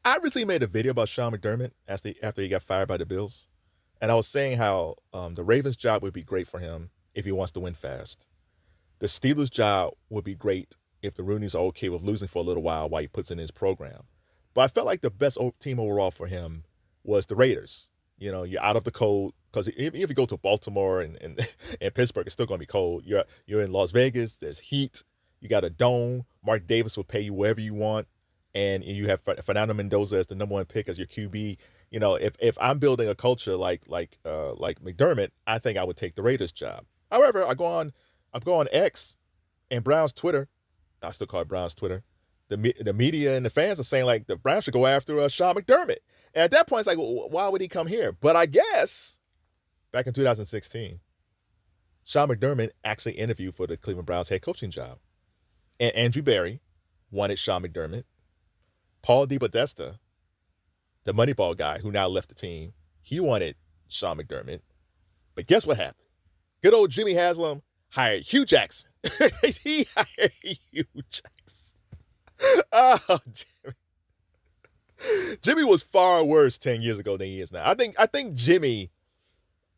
I recently made a video about Sean McDermott after he got fired by the Bills, and I was saying how the Ravens' job would be great for him if he wants to win fast. The Steelers' job would be great if the Rooney's are okay with losing for a little while he puts in his program. But I felt like the best team overall for him was the Raiders. You know, you're out of the cold because even if you go to Baltimore and and Pittsburgh, it's still going to be cold. You're in Las Vegas. There's heat. You got a dome. Mark Davis will pay you wherever you want, and you have Fernando Mendoza as the number one pick as your QB. You know, if I'm building a culture like McDermott, I think I would take the Raiders job. However, I go on X and Brown's Twitter. I still call it Brown's Twitter. The media and the fans are saying like the Browns should go after Sean McDermott. And at that point, it's like, well, why would he come here? But I guess back in 2016, Sean McDermott actually interviewed for the Cleveland Browns head coaching job. And Andrew Berry wanted Sean McDermott. Paul DePodesta, the Moneyball guy who now left the team, he wanted Sean McDermott. But guess what happened? Good old Jimmy Haslam hired Hugh Jackson. He hired Hugh Jackson. Oh, Jimmy was far worse 10 years ago than he is now. I think Jimmy,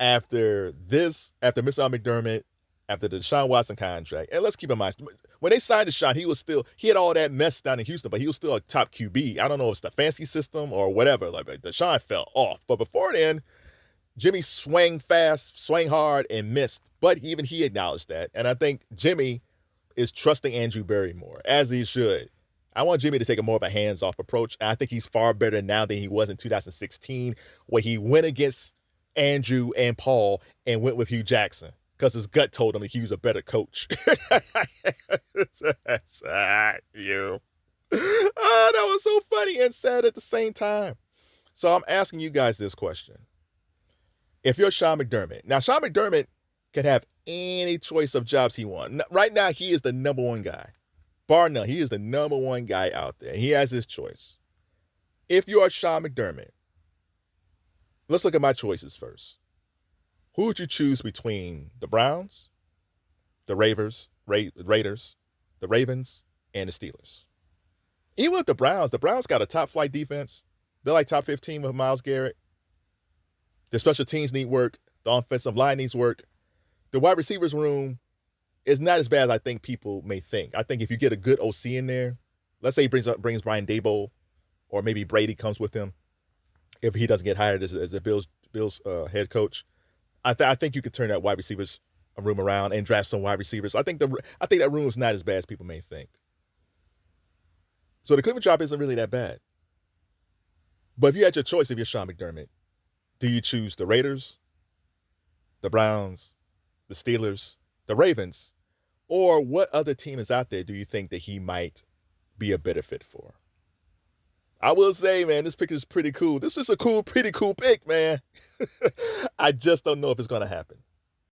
after Mr. McDermott, after the Deshaun Watson contract, and let's keep in mind, when they signed Deshaun, he had all that mess down in Houston, but he was still a top QB. I don't know if it's the fancy system or whatever. Like Deshaun fell off. But before then, Jimmy swung fast, swung hard, and missed. But even he acknowledged that. And I think Jimmy is trusting Andrew Berry more, as he should. I want Jimmy to take a more of a hands-off approach. And I think he's far better now than he was in 2016, where he went against Andrew and Paul and went with Hugh Jackson because his gut told him that Hugh's a better coach. You. Oh, that was so funny and sad at the same time. So I'm asking you guys this question. If you're Sean McDermott, now Sean McDermott can have any choice of jobs he wants. Right now, he is the number one guy. Bar none, he is the number one guy out there. He has his choice. If you are Sean McDermott, let's look at my choices first. Who would you choose between the Browns, the Raiders, the Ravens, and the Steelers? Even with the Browns got a top flight defense. They're like top 15 with Myles Garrett. The special teams need work. The offensive line needs work. The wide receivers room is not as bad as I think people may think. I think if you get a good OC in there, let's say he brings Brian Daboll, or maybe Brady comes with him, if he doesn't get hired as a Bills head coach, I think you could turn that wide receivers room around and draft some wide receivers. I think that room is not as bad as people may think. So the Cleveland job isn't really that bad. But if you had your choice, if you're Sean McDermott, do you choose the Raiders, the Browns, the Steelers, the Ravens, or what other team is out there do you think that he might be a better fit for? I will say, man, this pick is pretty cool. This is a pretty cool pick, man. I just don't know if it's going to happen.